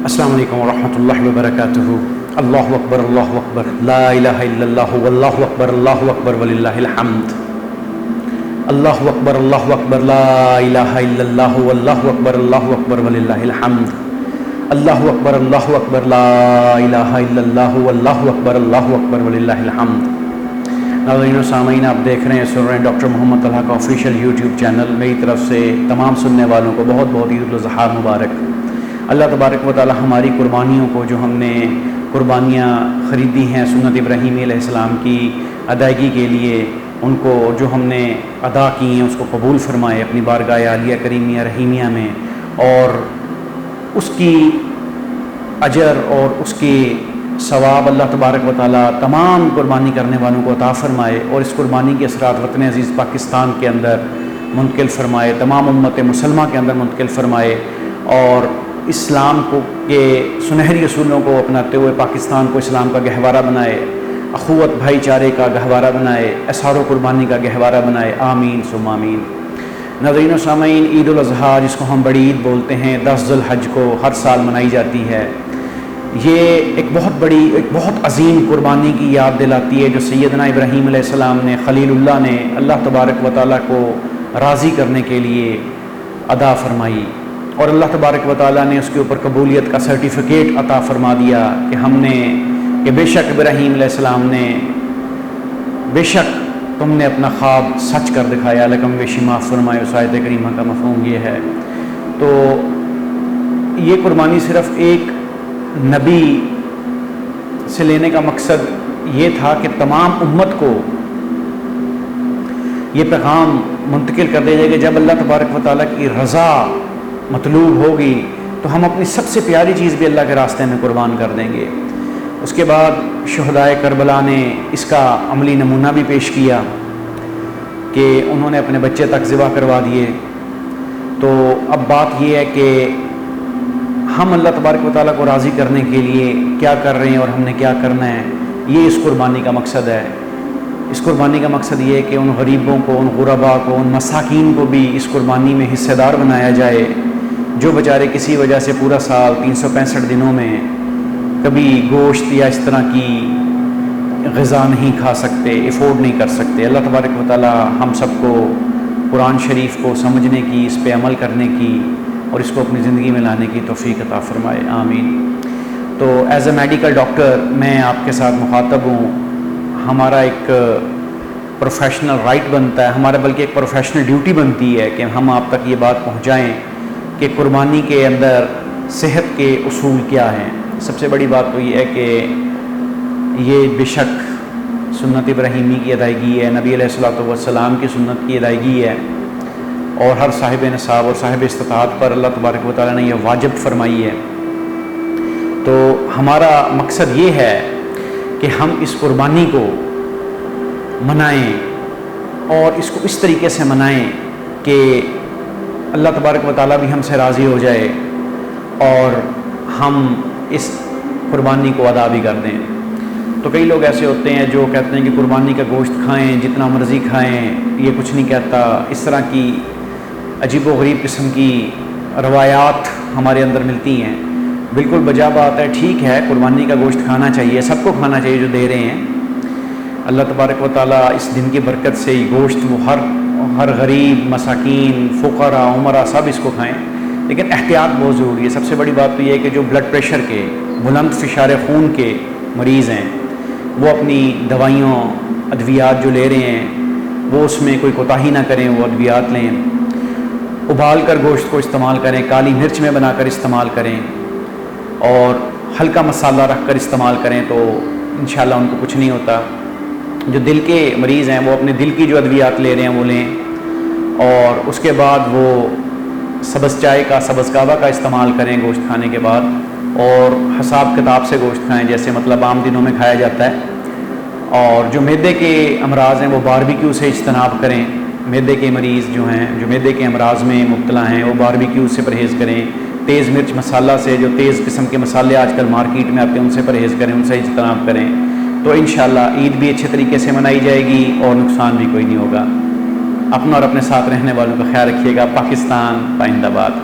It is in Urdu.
السلام علیکم ورحمۃ اللہ وبرکاتہ۔ اللہ اکبر اللہ اکبر، لا الہ الا اللہ، واللہ اکبر وللہ الحمد۔ اللہ اکبر لا الہ الا اللہ، واللہ اکبر وللہ الحمد۔ اللہ اکبر لا الہ الا اللہ، واللہ اکبر وللہ الحمد۔ ناظرین و سامعین، آپ دیکھ رہے ہیں، سن رہے ہیں ڈاکٹر محمد طلحہ کا آفیشیل یوٹیوب چینل۔ میری طرف سے تمام سننے والوں کو بہت بہت عید الاضحیٰ مبارک۔ اللہ تبارک و تعالی ہماری قربانیوں کو، جو ہم نے قربانیاں خریدی ہیں سنت ابراہیمی علیہ السلام کی ادائیگی کے لیے، ان کو جو ہم نے ادا کی ہیں اس کو قبول فرمائے اپنی بارگاہ عالیہ کریمیہ رحیمیہ میں، اور اس کی اجر اور اس کی ثواب اللہ تبارک و تعالی تمام قربانی کرنے والوں کو عطا فرمائے، اور اس قربانی کے اثرات وطن عزیز پاکستان کے اندر منتقل فرمائے، تمام امت مسلمہ کے اندر منتقل فرمائے، اور اسلام کو کے سنہری اصولوں کو اپناتے ہوئے پاکستان کو اسلام کا گہوارہ بنائے، اخوت بھائی چارے کا گہوارہ بنائے، اثار و قربانی کا گہوارہ بنائے، آمین ثم آمین۔ ناظرین و سامعین، عید الاضحیٰ جس کو ہم بڑی عید بولتے ہیں، 10 ذی الحج کو ہر سال منائی جاتی ہے، یہ ایک بہت عظیم قربانی کی یاد دلاتی ہے جو سیدنا ابراہیم علیہ السلام نے، خلیل اللہ نے اللہ تبارک و تعالیٰ کو راضی کرنے کے لیے ادا فرمائی، اور اللہ تبارک و تعالیٰ نے اس کے اوپر قبولیت کا سرٹیفکیٹ عطا فرما دیا کہ بے شک ابراہیم علیہ السلام نے، بے شک تم نے اپنا خواب سچ کر دکھایا، لکم ویشی معاف فرمائے۔ اس آیت کریمہ کا مفہوم یہ ہے۔ تو یہ قربانی صرف ایک نبی سے لینے کا مقصد یہ تھا کہ تمام امت کو یہ پیغام منتقل کر دیا جائے کہ جب اللہ تبارک و تعالیٰ کی رضا مطلوب ہوگی تو ہم اپنی سب سے پیاری چیز بھی اللہ کے راستے میں قربان کر دیں گے۔ اس کے بعد شہدائے کربلا نے اس کا عملی نمونہ بھی پیش کیا کہ انہوں نے اپنے بچے تک ذبح کروا دیے۔ تو اب بات یہ ہے کہ ہم اللہ تبارک و تعالیٰ کو راضی کرنے کے لیے کیا کر رہے ہیں اور ہم نے کیا کرنا ہے، یہ اس قربانی کا مقصد ہے۔ اس قربانی کا مقصد یہ ہے کہ ان غریبوں کو، ان غرباء کو، ان مساکین کو بھی اس قربانی میں حصہ دار بنایا جائے، جو بیچارے کسی وجہ سے پورا سال 365 دنوں میں کبھی گوشت یا اس طرح کی غذا نہیں کھا سکتے، افورڈ نہیں کر سکتے۔ اللہ تبارک و تعالی ہم سب کو قرآن شریف کو سمجھنے کی، اس پہ عمل کرنے کی اور اس کو اپنی زندگی میں لانے کی توفیق عطا فرمائے، آمین۔ تو ایز اے میڈیکل ڈاکٹر میں آپ کے ساتھ مخاطب ہوں۔ ہمارا ایک پروفیشنل رائٹ بنتا ہے، ہمارا بلکہ ایک پروفیشنل ڈیوٹی بنتی ہے کہ ہم آپ تک یہ بات پہنچائیں کہ قربانی کے اندر صحت کے اصول کیا ہیں۔ سب سے بڑی بات تو یہ ہے کہ یہ بے شک سنت ابراہیمی کی ادائیگی ہے، نبی علیہ الصلوۃ والسلام کی سنت کی ادائیگی ہے، اور ہر صاحب نصاب اور صاحب استطاعت پر اللہ تبارک و تعالیٰ نے یہ واجب فرمائی ہے۔ تو ہمارا مقصد یہ ہے کہ ہم اس قربانی کو منائیں، اور اس کو اس طریقے سے منائیں کہ اللہ تبارک و تعالیٰ بھی ہم سے راضی ہو جائے اور ہم اس قربانی کو ادا بھی کر دیں۔ تو کئی لوگ ایسے ہوتے ہیں جو کہتے ہیں کہ قربانی کا گوشت کھائیں، جتنا مرضی کھائیں، یہ کچھ نہیں کہتا۔ اس طرح کی عجیب و غریب قسم کی روایات ہمارے اندر ملتی ہیں۔ بالکل بجا بات ہے، ٹھیک ہے، قربانی کا گوشت کھانا چاہیے، سب کو کھانا چاہیے جو دے رہے ہیں۔ اللہ تبارک و تعالیٰ اس دن کی برکت سے یہ گوشت وہ ہر غریب، مساکین، فقراء، عمرہ سب اس کو کھائیں، لیکن احتیاط بہت ضروری ہے۔ سب سے بڑی بات تو یہ ہے کہ جو بلڈ پریشر کے، بلند فشار خون کے مریض ہیں، وہ اپنی دوائیوں، ادویات جو لے رہے ہیں، وہ اس میں کوئی کوتاہی نہ کریں، وہ ادویات لیں، ابال کر گوشت کو استعمال کریں، کالی مرچ میں بنا کر استعمال کریں، اور ہلکا مسالہ رکھ کر استعمال کریں، تو انشاءاللہ ان کو کچھ نہیں ہوتا۔ جو دل کے مریض ہیں وہ اپنے دل کی جو ادویات لے رہے ہیں وہ لیں، اور اس کے بعد وہ سبز چائے کا، سبز کعوہ کا استعمال کریں گوشت کھانے کے بعد، اور حساب کتاب سے گوشت کھائیں، جیسے مطلب عام دنوں میں کھایا جاتا ہے۔ اور جو معدے کے امراض ہیں وہ باربیکیو سے اجتناب کریں۔ معدے کے مریض جو ہیں، جو معدے کے امراض میں مبتلا ہیں، وہ باربیکیو سے پرہیز کریں۔ تیز مرچ مسالہ سے، جو تیز قسم کے مسالے آج کل مارکیٹ میں آتے ہیں، ان سے پرہیز کریں، ان سے اجتناب کریں۔ تو انشاءاللہ عید بھی اچھے طریقے سے منائی جائے گی اور نقصان بھی کوئی نہیں ہوگا۔ اپنا اور اپنے ساتھ رہنے والوں کا خیال رکھیے گا۔ پاکستان پائندہ باد۔